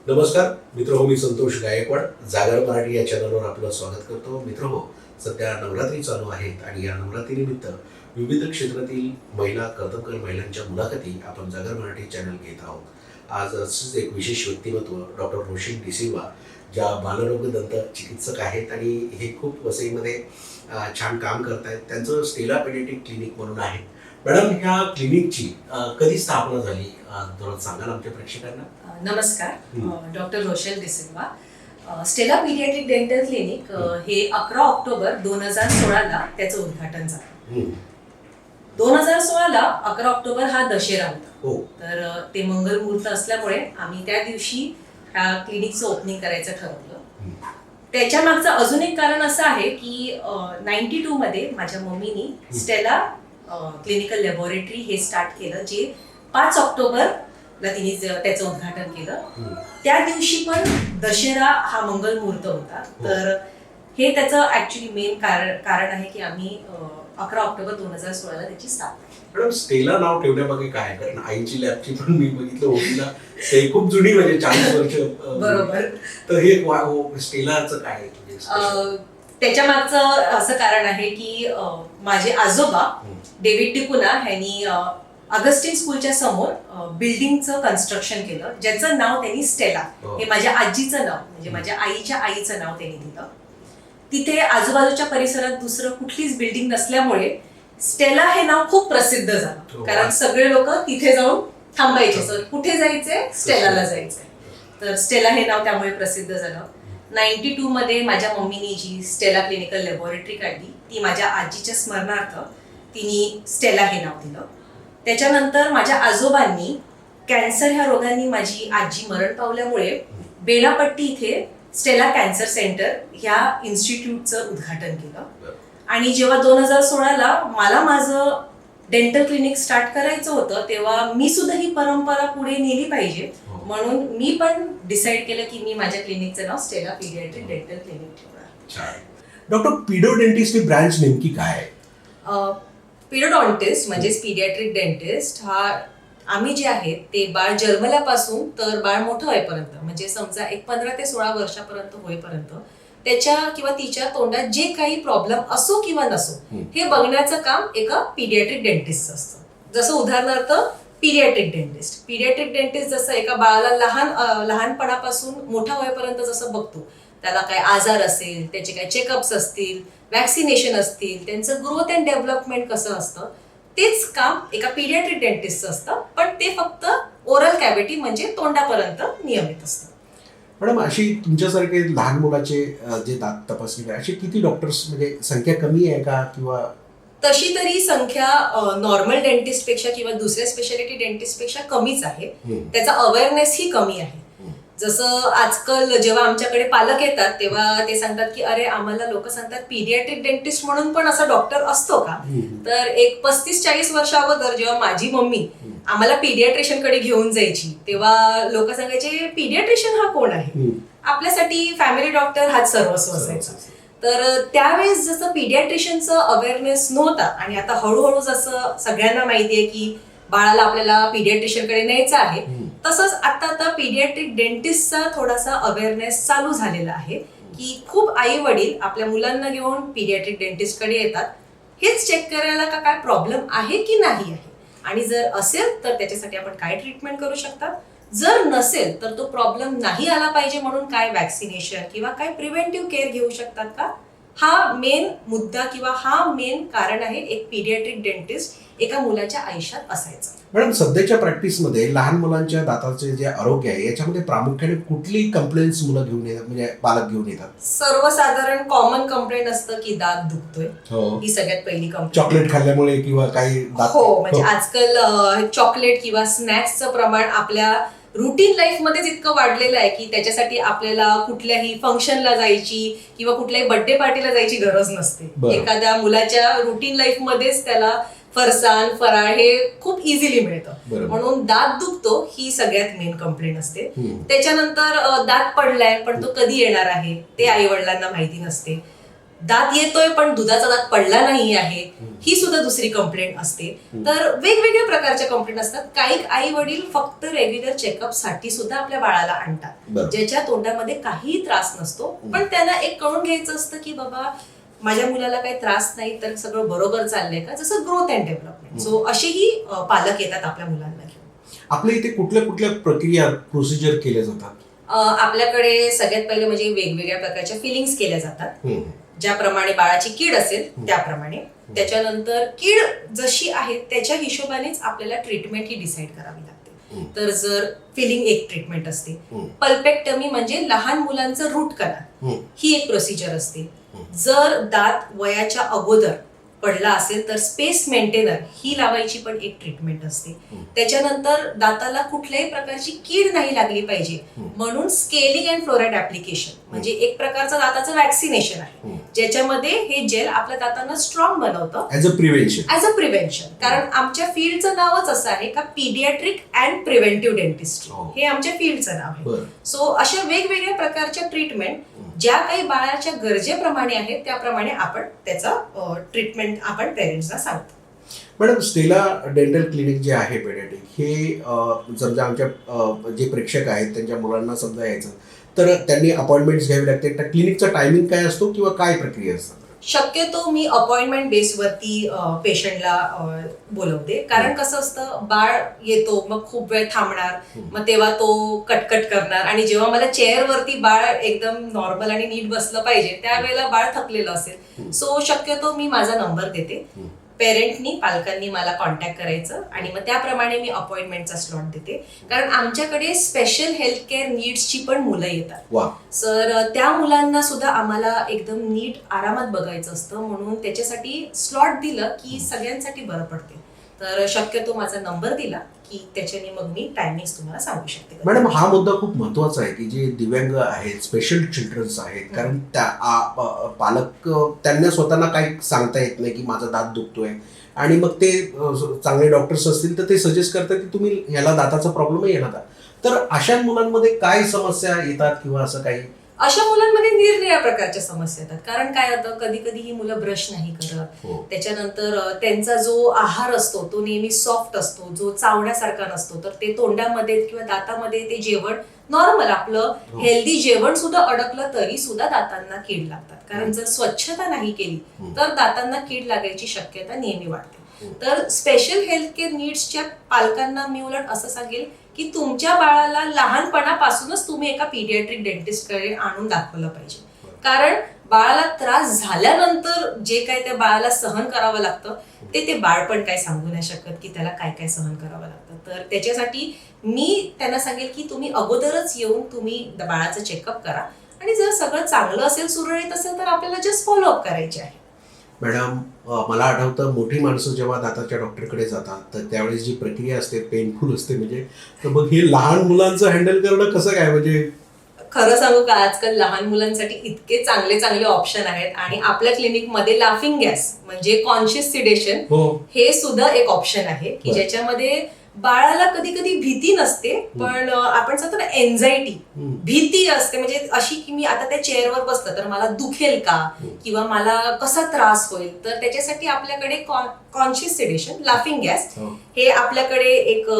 नमस्कार मित्रहो, मी संतोष गायकवाड जागर मराठी या चॅनलवर आपलं स्वागत करतो. मित्रहो, सध्या नवरात्री चालू आहेत आणि या नवरात्रीनिमित्त विविध क्षेत्रातील महिला कर्तबगार महिलांच्या मुलाखती आपण जागर मराठी चॅनल घेत आहोत. आज असंच एक विशेष व्यक्तिमत्व डॉक्टर रोशेल डिसिल्वा, ज्या बालरोग दंत चिकित्सक आहेत आणि हे खूप वसईमध्ये छान काम करत आहेत. त्यांचं स्टेला पेडियाट्रिक क्लिनिक म्हणून आहे. मॅडम, ह्या क्लिनिकची कधी स्थापना झाली जरा सांगाल आमच्या प्रेक्षकांना? नमस्कार, doctor Rochelle D'Silva. Stella paediatric dental clinic हे 11 ऑक्टोबर 2016 ला त्याचं उद्घाटन झालं. 2016 ला 11 ऑक्टोबर हा दशेरा होता. तर ते मंगल मुहूर्त असल्यामुळे आम्ही त्या दिवशी ह्या क्लिनिकचं ओपनिंग करायचं ठरवलं. त्याच्या मागचं अजून एक कारण असं आहे की 92 मध्ये माझ्या मम्मीनी स्टेला क्लिनिकल लॅबोरेटरी हे स्टार्ट केलं, जे 5 ऑक्टोबर ला तिने त्याचं उद्घाटन केलं. त्या दिवशी पण दशेरा हा मंगल मुहूर्त होता. तर हे त्याचं ऍक्च्युली मेन कारण आहे की आम्ही 11 ऑक्टोबर 2016 ला त्याची स्थापना. मॅडम, स्टेला नाव ठेवण्यामागे काय? कारण आईची लॅबची पण मी बघितलं होतीला, ते खूप जुनी, म्हणजे 40 वर्ष. बरोबर. तर हे स्टेलाचं काय? त्याच्या मागचं असं कारण आहे की माझे आजोबा डेव्हिड डिकुना यांनी अगस्टिन स्कूलच्या समोर बिल्डिंगचं कन्स्ट्रक्शन केलं, ज्याचं नाव त्यांनी स्टेला, हे माझ्या आजीचं नाव, म्हणजे माझ्या आईच्या आईचं नाव त्यांनी दिलं. तिथे आजूबाजूच्या परिसरात दुसरं कुठलीच बिल्डिंग नसल्यामुळे स्टेला हे नाव खूप प्रसिद्ध झालं. कारण सगळे लोक तिथे जाऊन थांबायचे, सर कुठे जायचे? स्टेलाला जायचंय. तर स्टेला हे नाव त्यामुळे प्रसिद्ध झालं. 92 मध्ये माझ्या मम्मीनी जी स्टेला क्लिनिकल लॅबोरेटरी काढली, ती माझ्या आजीच्या स्मरणार्थ तिने स्टेला हे नाव दिलं. त्याच्यानंतर माझ्या आजोबांनी कॅन्सर ह्या रोगांनी माझी आजी मरण पावल्यामुळे बेलापट्टी इथे स्टेला कॅन्सर सेंटर ह्या इन्स्टिट्यूटचं उद्घाटन केलं. आणि जेव्हा 2016 ला मला माझं डेंटल क्लिनिक स्टार्ट करायचं होतं, तेव्हा मी सुद्धा ही परंपरा पुढे नेली पाहिजे, म्हणून मी पण डिसाईड केलं की मी माझ्या क्लिनिकचं नाव स्टेला पीडियाट्रिक डेंटल क्लिनिक ठेवणार. डॉक्टर, पीडियोडेंटिस्ट ही ब्रँच नेमकी काय आहे? पीडियोडॉन्टिस्ट म्हणजेच पीडियाट्रिक डेंटिस्ट हा आम्ही जे आहे ते बाळ जन्मल्यापासून तर बाळ मोठं होईपर्यंत, म्हणजे समजा एक 15 ते 16 वर्षापर्यंत होईपर्यंत त्याच्या किंवा तिच्या तोंडात जे काही प्रॉब्लेम असो किंवा नसो, हे बघण्याचं काम एका पीडियाट्रिक डेंटिस्टचं असतं. जसं उदाहरणार्थ पीडियाट्रिक डेंटिस्ट जसं एका बाळाला लहानपणापासून मोठा होईपर्यंत जसं बघतो, त्याला काय आजार असेल, त्याचे काय चेकअप्स असतील, वॅक्सिनेशन असतील, त्यांचं ग्रोथ अँड डेव्हलपमेंट कसं असतं, तेच काम एका पीडियाट्रिक डेंटिस्टचं असतं. पण ते फक्त ओरल कॅव्हिटी म्हणजे तोंडापर्यंत नियमित असतं. मॅडम, अशी तुमच्यासारखे लहान मुलाचे जे दात तपासणी, अशी किती डॉक्टर्स, म्हणजे संख्या कमी आहे का? किंवा तशी तरी संख्या नॉर्मल डेंटिस्ट पेक्षा किंवा दुसऱ्या स्पेशालिटी डेंटिस्ट पेक्षा कमीच आहे. त्याचा अवेअरनेस ही कमी आहे. जसं आजकाल जेव्हा आमच्याकडे पालक येतात तेव्हा ते सांगतात की अरे, आम्हाला लोक सांगतात पीडियाट्रिक डेंटिस्ट म्हणून पण असा डॉक्टर असतो का? तर एक 35-40 वर्ष अगोदर जेव्हा माझी मम्मी आम्हाला पीडियाट्रिशियन कडे घेऊन जायची, तेव्हा लोक सांगायचे पीडियाट्रिशियन हा कोण आहे? आपल्यासाठी फॅमिली डॉक्टर हाच सर्वस्व असायचा. तर त्यावेळेस जसं पीडियाट्रिशियनचं अवेअरनेस नव्हता, आणि आता हळूहळू जसं सगळ्यांना माहितीये की बाळाला आपल्याला पीडियाट्रिशियन कडे न्यायचं आहे, तसंच आता पीडियाट्रिक डेंटिस्टचा थोडासा अवेअरनेस चालू झालेला आहे की खूप आई वडील आपल्या मुलांना घेऊन पीडियाट्रिक डेंटिस्ट कडे येतात, हेच चेक करायला का काय प्रॉब्लेम आहे की नाही आहे, आणि जर असेल तर त्याच्यासाठी आपण काय ट्रीटमेंट करू शकतात, जर नसेल तर तो प्रॉब्लेम नाही आला पाहिजे म्हणून काय वॅक्सिनेशन किंवा काय प्रिव्हेंटिव्ह केअर घेऊ शकतात का, हा मेन मुद्दा किंवा हा मेन कारण आहे एक पीडियाट्रिक डेंटिस्ट एका मुलाच्या आयुष्यात असायचं. मॅडम, सध्याच्या प्रॅक्टिसमध्ये लहान मुलांच्या दाताचे जे आरोग्य आहे याच्यामध्ये प्रामुख्याने कुठली कंप्लेंट्स मुलं घेऊन येतात, म्हणजे पालक घेऊन येतात? सर्वसाधारण कॉमन कंप्लेंट असतं की दात दुखतोय, ही सगळ्यात पहिली कंप्लेंट. चॉकलेट खाल्ल्यामुळे किंवा काही दात, हो, म्हणजे आजकाल चॉकलेट किंवा स्नॅक्सचं प्रमाण आपल्या रुटीन लाईफ मध्येच इतकं वाढलेलं आहे की त्याच्यासाठी आपल्याला कुठल्याही फंक्शनला जायची किंवा कुठल्याही बर्थडे पार्टीला जायची गरज नसते. एखाद्या मुलाच्या रुटीन लाईफ मध्येच त्याला फरसाण, फराळ हे खूप इझिली मिळतं, म्हणून दात दुखतो ही सगळ्यात मेन कंप्लेंट असते. त्याच्यानंतर दात पडलाय पण तो कधी येणार आहे ते आई वडिलांना माहिती नसते. दात येतोय पण दुधाचा दात पडला नाही आहे, ही सुद्धा दुसरी कंप्लेंट असते. तर वेगवेगळ्या प्रकारच्या कंप्लेंट असतात. काही आई वडील फक्त रेग्युलर चेकअप साठी सुद्धा आपल्या बाळाला आणतात, बरं. ज्याच्या तोंडामध्ये काहीही त्रास नसतो, पण त्यांना एक कळून घ्यायचं असतं की बाबा माझ्या मुलाला काही त्रास नाही, तर सगळं बरोबर चाललंय का, जसं ग्रोथ अँड डेव्हलपमेंट. सो असेही पालक येतात आपल्या मुलांना घेऊन. आपल्या इथे कुठल्या कुठल्या प्रक्रिया प्रोसिजर केल्या जातात? आपल्याकडे सगळ्यात पहिले म्हणजे वेगवेगळ्या प्रकारच्या फिलिंग्स केल्या जातात. ज्याप्रमाणे बाळाची कीड असेल त्याप्रमाणे. त्याच्यानंतर कीड जशी आहे त्याच्या हिशोबानेच आपल्याला ट्रीटमेंट ही डिसाईड करावी लागते. तर जर फिलिंग एक ट्रीटमेंट असते, पल्पेक्टमी म्हणजे लहान मुलांचं रूट कनाल, ही एक प्रोसिजर असते. जर दात वयाच्या अगोदर पडला असेल तर स्पेस मेंटेनर ही लावायची पण एक ट्रीटमेंट असते. त्याच्यानंतर दाताला कुठल्याही प्रकारची कीड नाही लागली पाहिजे म्हणून स्केलिंग अँड फ्लोराइड ऍप्लिकेशन म्हणजे एक प्रकारचं दाताचं वॅक्सिनेशन आहे, ज्याच्यामध्ये हे जेल आपल्या दातांना स्ट्रॉंग बनवतं ऍज अ प्रिव्हेन्शन. कारण आमच्या फील्डचं नावच असं आहे का पीडियाट्रिक अँड प्रिव्हेंटिव्ह डेंटिस्ट्री, हे आमच्या फील्डचं नाव आहे. सो अशा वेगवेगळ्या प्रकारच्या ट्रीटमेंट ज्या काही बाळाच्या गरजेप्रमाणे आहेत त्याप्रमाणे आपण त्याचा ट्रीटमेंट आपण पेरेंट्सना सांगतो. मॅडम, स्टेला डेंटल क्लिनिक जे आहे पेडियाट्रिक, हे समजा आमच्या जे प्रेक्षक आहेत त्यांच्या मुलांना समजा यायचं तर त्यांनी अपॉइंटमेंट्स घ्यावी लागते. त्या क्लिनिकचा टायमिंग काय असतो किंवा काय प्रक्रिया असतात? शक्यतो मी अपॉइंटमेंट बेसवरती पेशंटला बोलवते. कारण कसं असतं, बाळ येतो मग खूप वेळ थांबणार, मग तेव्हा तो कटकट करणार, आणि जेव्हा मला चेअरवरती बाळ एकदम नॉर्मल आणि नीट बसलं पाहिजे त्यावेळेला बाळ थकलेलं असेल. सो शक्यतो मी माझा नंबर देते, पेरेंटनी पालकांनी मला कॉन्टॅक्ट करायचं आणि मग त्याप्रमाणे मी अपॉइंटमेंटचा स्लॉट देते. कारण आमच्याकडे स्पेशल हेल्थ केअर नीड्सची पण मुलं येतात. सर त्या मुलांना सुद्धा आम्हाला एकदम नीट आरामात बघायचं असतं, म्हणून त्याच्यासाठी स्लॉट दिलं की सगळ्यांसाठी बरं पडते. तर शक्यतो माझा नंबर दिला की त्याच्याने मग मी टायमिंग तुम्हाला सांगू शकते. मॅडम, हा मुद्दा खूप महत्वाचा आहे की जे दिव्यांग आहेत, स्पेशल चिल्ड्रन्स आहेत, कारण पालक त्यांना स्वतःला काही सांगता येत नाही की माझा दात दुखतोय, आणि मग ते चांगले डॉक्टर्स असतील तर ते सजेस्ट करतात की तुम्ही ह्याला दाताचा प्रॉब्लेम आहे, ह्याला दात. तर अशा मुलांमध्ये काय समस्या येतात किंवा असं काही? अशा मुलांमध्ये निरनिराळ्या प्रकारच्या समस्या येतात. कारण काय होतं, कधी कधी ही मुलं ब्रश नाही करत, त्याच्यानंतर त्यांचा जो आहार असतो तो नेहमी सॉफ्ट असतो, जो चावण्यासारखा नसतो, तर ते तोंडामध्ये किंवा दातामध्ये ते जेवण नॉर्मल आपलं हेल्दी जेवण सुद्धा अडकलं तरी सुद्धा दातांना कीड लागतात. कारण जर स्वच्छता नाही केली तर दातांना कीड लागायची शक्यता नेहमी वाढते. तर स्पेशल हेल्थ केअर नीड्सच्या पालकांना मी उलट असं सांगेल की तुमच्या बाळाला लहानपणापासूनच तुम्ही एका पीडियाट्रिक डेंटिस्टकडे आणून दाखवलं पाहिजे. कारण बाळाला त्रास झाल्यानंतर जे काय त्या बाळाला सहन करावं लागतं ते बाळ पण काय सांगू नाही शकत की त्याला काय काय सहन करावं लागतं. तर त्याच्यासाठी मी त्यांना सांगेल की तुम्ही अगोदरच येऊन तुम्ही बाळाचं चेकअप करा, आणि जर सगळं चांगलं असेल, सुरळीत असेल, तर आपल्याला जस्ट फॉलोअप करायचे आहे. मॅडम, मला आठवतं मोठी माणसं जेव्हा दाताच्या डॉक्टरकडे जातात तर त्यावेळेस जी प्रक्रिया असते पेनफुल असते, म्हणजे तर मग हे लहान मुलांचं हँडल करणं कसं काय? म्हणजे खरं सांगू का, आजकाल लहान मुलांसाठी इतके चांगले चांगले ऑप्शन आहेत, आणि आपल्या क्लिनिकमध्ये लाफिंग गॅस म्हणजे कॉन्शियस सिडेशन हे सुद्धा एक ऑप्शन आहे की ज्याच्यामध्ये बाळाला कधी कधी भीती नसते, पण आपण सांगतो ना एन्झायटी, भीती असते. म्हणजे अशी की मी आता त्या चेअरवर बसलं तर मला दुखेल का, किंवा मला कसा त्रास होईल, तर त्याच्यासाठी आपल्याकडे कॉन्शियस सिडेशन लाफिंग गॅस हे आपल्याकडे एक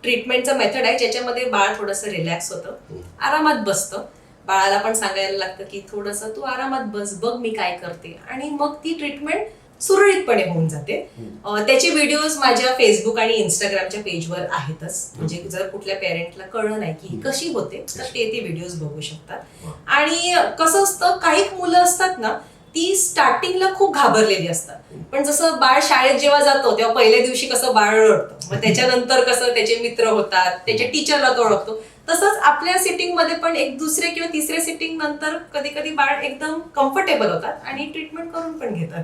ट्रीटमेंटचं मेथड आहे, ज्याच्यामध्ये बाळ थोडंसं रिलॅक्स होतं, आरामात बसतं. बाळाला पण सांगायला लागतं की थोडंसं तू आरामात बस, बघ मी काय करते, आणि मग ती ट्रीटमेंट सुरळीतपणे होऊन जाते. त्याचे व्हिडिओज माझ्या फेसबुक आणि इंस्टाग्रामच्या पेजवर आहेतच, म्हणजे जर कुठल्या पेरेंटला कळलं नाही की कशी होते तर ते व्हिडिओज बघू शकतात. आणि कसं असतं, काही मुलं असतात ना ती स्टार्टिंगला खूप घाबरलेली असतात, पण जसं बाळ शाळेत जेव्हा जातो तेव्हा पहिल्या दिवशी कसं बाळ रडतं, मग त्याच्यानंतर कसं त्याचे मित्र होतात, त्याच्या टीचरला तो ओळखतो, तसंच आपल्या सिटिंग मध्ये पण एक दुसरे किंवा तिसरे सिटिंग नंतर कधी कधी बाळ एकदम कम्फर्टेबल होतात आणि ट्रीटमेंट करून पण घेतात.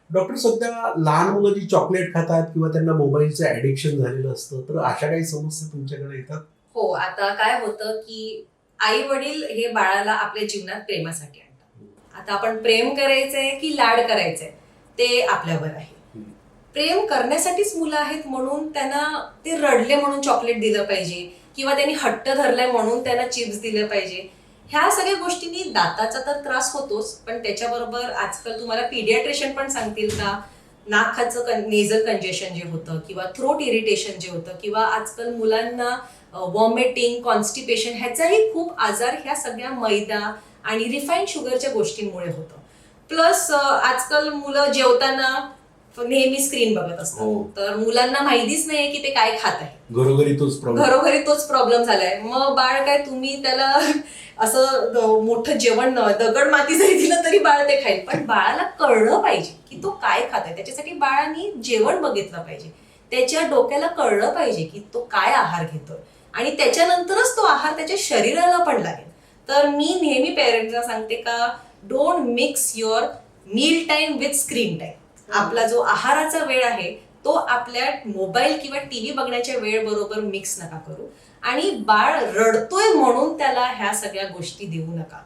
डॉक्टर, सध्या लहान मुलं जी चॉकलेट खातात किंवा त्यांना मोबाईलचं ऍडिक्शन झालेलं असतं, तर अशा काही समस्या तुमच्याकडे येतात? हो, आता काय होतं की आई वडील हे बाळाला आपल्या जीवनात प्रेमासाठी आणतात. आता आपण प्रेम करायचंय की लाड करायचंय ते आपल्यावर आहे. प्रेम करण्यासाठीच मुलं आहेत म्हणून त्यांना ते रडले म्हणून चॉकलेट दिलं पाहिजे, किंवा त्यांनी हट्ट धरलाय म्हणून त्यांना चिप्स दिलं पाहिजे, ह्या सगळ्या गोष्टींनी दाताचा तर त्रास होतोच, पण त्याच्याबरोबर आजकाल तुम्हाला पीडियाट्रिशियन पण सांगतील का नाकाचं नेझल कंजेशन जे होतं किंवा थ्रोट इरिटेशन जे होतं किंवा आजकाल मुलांना वॉमिटिंग कॉन्स्टिपेशन ह्याचाही खूप आजार ह्या सगळ्या मैदा आणि रिफाईंड शुगरच्या गोष्टींमुळे होतं. प्लस आजकाल मुलं जेवताना नेहमी स्क्रीन बघत असतात, हो. तर मुलांना माहितीच नाहीये की ते काय खात आहे. घरोघरी तोच प्रॉब्लेम. घरोघरी तोच प्रॉब्लेम झालाय. मग बाळ काय तुम्ही त्याला असं मोठं जेवण दगड माती जरी दिलं तरी बाळ ते खाईल, पण बाळाला कळलं पाहिजे की तो काय खात आहे. त्याच्यासाठी बाळाने जेवण बघितलं पाहिजे, त्याच्या डोक्याला कळलं पाहिजे की तो काय आहार घेतोय आणि त्याच्यानंतरच तो आहार त्याच्या शरीराला पण लागेल. तर मी नेहमी पेरेंट्सला सांगते का don't mix your meal time with screen time. आपला जो आहाराचा वेळ आहे तो आपल्या मोबाईल किंवा टीव्ही बघण्याच्या वेळ बरोबर मिक्स नका करू. आणि बाळ रडतोय म्हणून त्याला ह्या सगळ्या गोष्टी देऊ नका.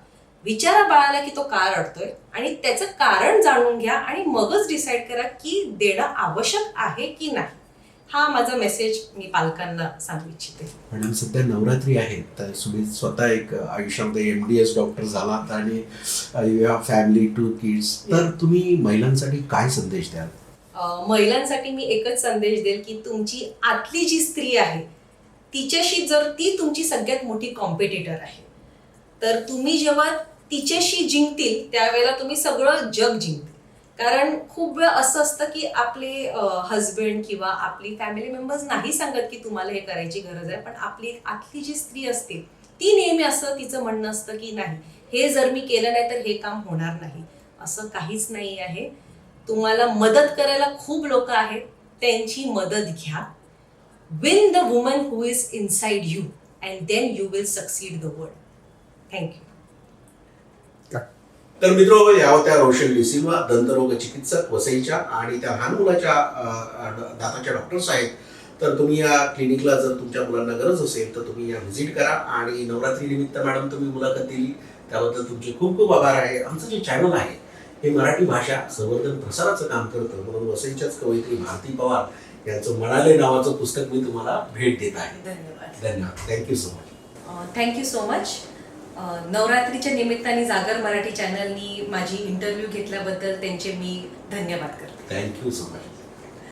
विचारा बाळाला की तो का रडतोय आणि त्याचं कारण जाणून घ्या आणि मगच डिसाईड करा की देणं आवश्यक आहे की नाही. हा माझा मेसेज मी पालकांना सांगू इच्छिते. मॅडम, सध्या नवरात्री आहे, तर तुम्ही स्वतः एक आयुष्यामध्ये MDS डॉक्टर झालात आणि यू हॅव फॅमिली 2 किड्स, तर तुम्ही महिलांसाठी काय संदेश द्याल? महिलांसाठी मी एकच संदेश देईल की तुमची आतली जी स्त्री आहे तिच्याशी जर ती तुमची सगळ्यात मोठी कॉम्पिटिटर आहे, तर तुम्ही जेव्हा तिच्याशी जिंकतील त्यावेळेला तुम्ही सगळं जग जिंकतील. कारण खूप वेळ असं असतं की आपले हजबंड किंवा आपली फॅमिली मेंबर्स नाही सांगत की तुम्हाला हे करायची गरज आहे, पण आपली एक आतली जी स्त्री असते ती नेहमी असं तिचं म्हणणं असतं की नाही, हे जर मी केलं नाही तर हे काम होणार नाही. असं काहीच नाही आहे. तुम्हाला मदत करायला खूप लोक आहेत, त्यांची मदत घ्या. Win the woman who is inside you and then you will succeed the world. Thank you. तर मित्र, या होत्या रोशनी सिल्वा, दंतरोग चिकित्सक वसईच्या आणि त्या लहान मुलाच्या दाताच्या डॉक्टर्स आहेत. तर तुम्ही या क्लिनिकला जर तुमच्या मुलांना गरज असेल तर तुम्ही या व्हिजिट करा. आणि नवरात्री निमित्त मॅडम तुम्ही मुलाखत दिली त्याबद्दल तुमचे खूप खूप आभार आहे. आमचं जे चॅनल आहे हे मराठी भाषा संवर्धन प्रसाराचं काम करतं, म्हणून वसईच्याच कवयित्री भारती पवार यांचं म्हणाले नावाचं पुस्तक मी तुम्हाला भेट देत आहे. धन्यवाद. धन्यवाद. Thank you so much. Thank you so much. नवरात्रीच्या निमित्ताने जागर मराठी चॅनलनी माझी इंटरव्ह्यू घेतल्याबद्दल त्यांचे मी धन्यवाद करते. Thank you so much.